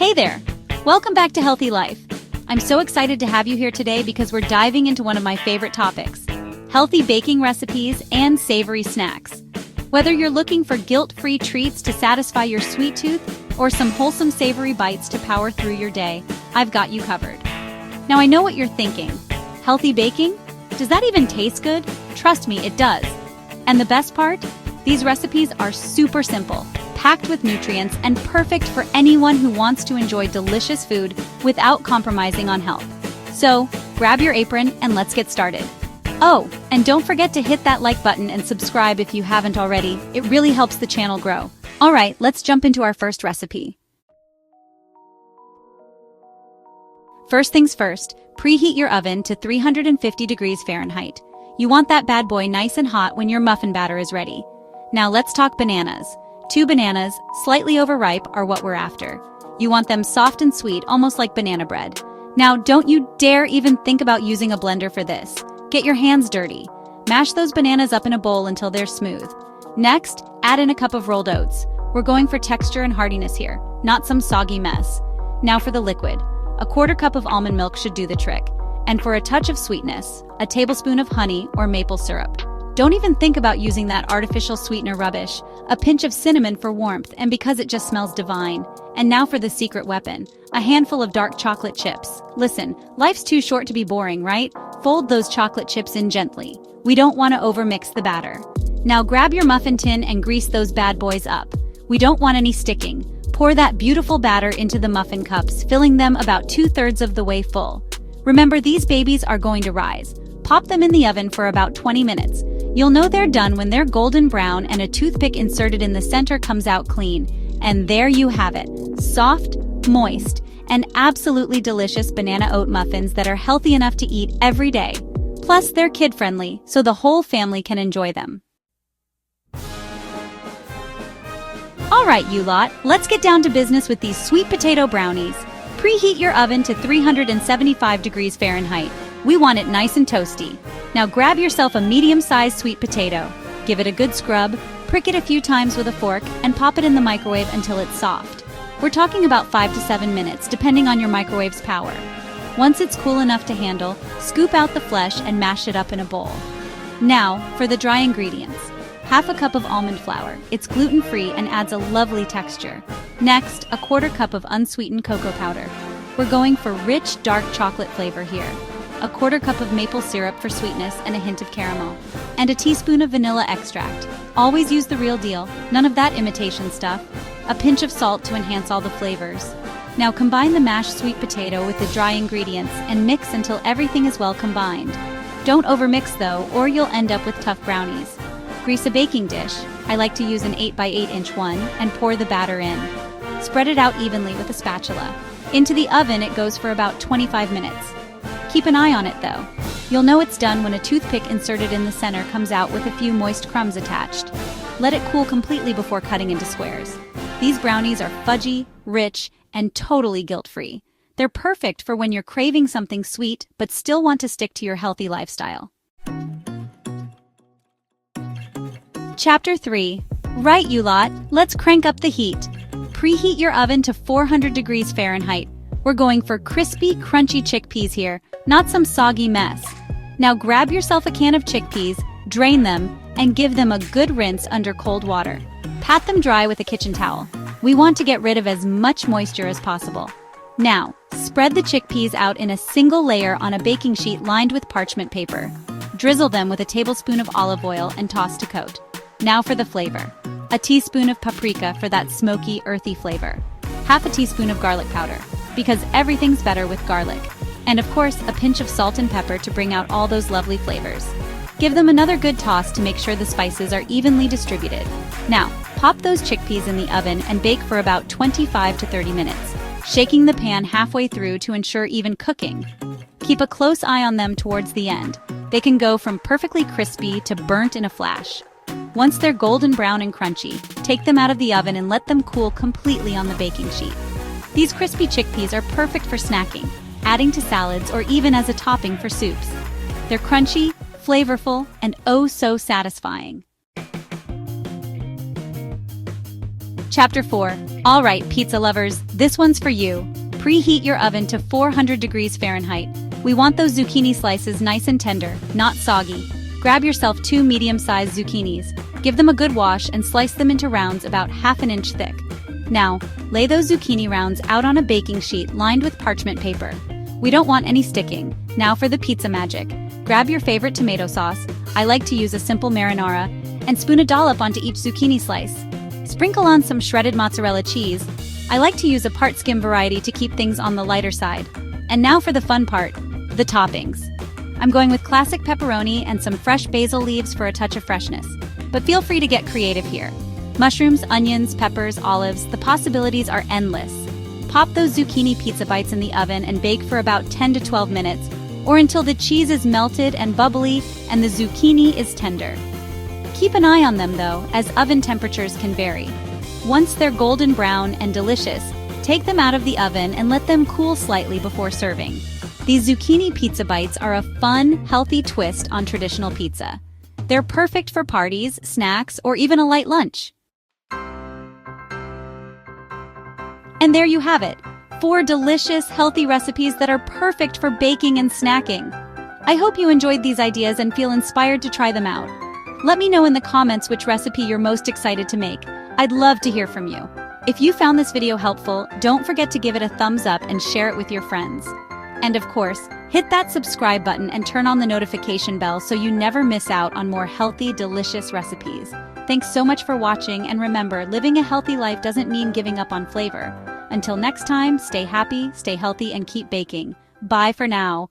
Hey there! Welcome back to Healthy Life. I'm so excited to have you here today because we're diving into one of my favorite topics, healthy baking recipes and savory snacks. Whether you're looking for guilt-free treats to satisfy your sweet tooth or some wholesome savory bites to power through your day, I've got you covered. Now I know what you're thinking. Healthy baking? Does that even taste good? Trust me, it does. And the best part? These recipes are super simple, packed with nutrients, and perfect for anyone who wants to enjoy delicious food without compromising on health. So, grab your apron and let's get started. Oh, and don't forget to hit that like button and subscribe if you haven't already. It really helps the channel grow. Alright, let's jump into our first recipe. First things first, preheat your oven to 350 degrees Fahrenheit. You want that bad boy nice and hot when your muffin batter is ready. Now let's talk bananas. 2 bananas, slightly overripe, are what we're after. You want them soft and sweet, almost like banana bread. Now don't you dare even think about using a blender for this. Get your hands dirty. Mash those bananas up in a bowl until they're smooth. Next, add in a cup of rolled oats. We're going for texture and hardiness here, not some soggy mess. Now for the liquid. A 1/4 cup of almond milk should do the trick. And for a touch of sweetness, a tablespoon of honey or maple syrup. Don't even think about using that artificial sweetener rubbish. A pinch of cinnamon for warmth and because it just smells divine. And now for the secret weapon, a handful of dark chocolate chips. Listen, life's too short to be boring, right? Fold those chocolate chips in gently. We don't want to overmix the batter. Now grab your muffin tin and grease those bad boys up. We don't want any sticking. Pour that beautiful batter into the muffin cups, filling them about 2/3 of the way full. Remember, these babies are going to rise. Pop them in the oven for about 20 minutes. You'll know they're done when they're golden brown and a toothpick inserted in the center comes out clean. And there you have it. Soft, moist, and absolutely delicious banana oat muffins that are healthy enough to eat every day. Plus, they're kid-friendly, so the whole family can enjoy them. Alright, you lot, let's get down to business with these sweet potato brownies. Preheat your oven to 375 degrees Fahrenheit. We want it nice and toasty. Now grab yourself a medium-sized sweet potato. Give it a good scrub, prick it a few times with a fork, and pop it in the microwave until it's soft. We're talking about 5 to 7 minutes, depending on your microwave's power. Once it's cool enough to handle, scoop out the flesh and mash it up in a bowl. Now, for the dry ingredients. 1/2 cup of almond flour. It's gluten-free and adds a lovely texture. Next, a 1/4 cup of unsweetened cocoa powder. We're going for rich, dark chocolate flavor here. A 1/4 cup of maple syrup for sweetness and a hint of caramel. And a teaspoon of vanilla extract. Always use the real deal, none of that imitation stuff. A pinch of salt to enhance all the flavors. Now combine the mashed sweet potato with the dry ingredients and mix until everything is well combined. Don't overmix though, or you'll end up with tough brownies. Grease a baking dish. I like to use an 8x8 inch one and pour the batter in. Spread it out evenly with a spatula. Into the oven it goes for about 25 minutes. Keep an eye on it though. You'll know it's done when a toothpick inserted in the center comes out with a few moist crumbs attached. Let it cool completely before cutting into squares. These brownies are fudgy, rich, and totally guilt-free. They're perfect for when you're craving something sweet but still want to stick to your healthy lifestyle. Chapter 3. Right, you lot, let's crank up the heat. Preheat your oven to 400 degrees Fahrenheit. We're going for crispy, crunchy chickpeas here, not some soggy mess. Now grab yourself a can of chickpeas, drain them, and give them a good rinse under cold water. Pat them dry with a kitchen towel. We want to get rid of as much moisture as possible. Now, spread the chickpeas out in a single layer on a baking sheet lined with parchment paper. Drizzle them with a tablespoon of olive oil and toss to coat. Now for the flavor. A teaspoon of paprika for that smoky, earthy flavor. 1/2 teaspoon of garlic powder, because everything's better with garlic. And of course, a pinch of salt and pepper to bring out all those lovely flavors. Give them another good toss to make sure the spices are evenly distributed. Now, pop those chickpeas in the oven and bake for about 25 to 30 minutes, shaking the pan halfway through to ensure even cooking. Keep a close eye on them towards the end. They can go from perfectly crispy to burnt in a flash. Once they're golden brown and crunchy, take them out of the oven and let them cool completely on the baking sheet. These crispy chickpeas are perfect for snacking, adding to salads, or even as a topping for soups. They're crunchy, flavorful, and oh so satisfying. Chapter 4. All right, pizza lovers, this one's for you. Preheat your oven to 400 degrees Fahrenheit. We want those zucchini slices nice and tender, not soggy. Grab yourself 2 medium-sized zucchinis. Give them a good wash and slice them into rounds about ½ an inch thick. Now, lay those zucchini rounds out on a baking sheet lined with parchment paper. We don't want any sticking. Now for the pizza magic. Grab your favorite tomato sauce. I like to use a simple marinara, and spoon a dollop onto each zucchini slice. Sprinkle on some shredded mozzarella cheese. I like to use a part-skim variety to keep things on the lighter side. And now for the fun part, the toppings. I'm going with classic pepperoni and some fresh basil leaves for a touch of freshness. But feel free to get creative here. Mushrooms, onions, peppers, olives, the possibilities are endless. Pop those zucchini pizza bites in the oven and bake for about 10 to 12 minutes, or until the cheese is melted and bubbly and the zucchini is tender. Keep an eye on them though, as oven temperatures can vary. Once they're golden brown and delicious, take them out of the oven and let them cool slightly before serving. These zucchini pizza bites are a fun, healthy twist on traditional pizza. They're perfect for parties, snacks, or even a light lunch. And there you have it, 4 delicious, healthy recipes that are perfect for baking and snacking. I hope you enjoyed these ideas and feel inspired to try them out. Let me know in the comments which recipe you're most excited to make. I'd love to hear from you. If you found this video helpful, don't forget to give it a thumbs up and share it with your friends. And of course, hit that subscribe button and turn on the notification bell so you never miss out on more healthy, delicious recipes. Thanks so much for watching, and remember, living a healthy life doesn't mean giving up on flavor. Until next time, stay happy, stay healthy, and keep baking. Bye for now.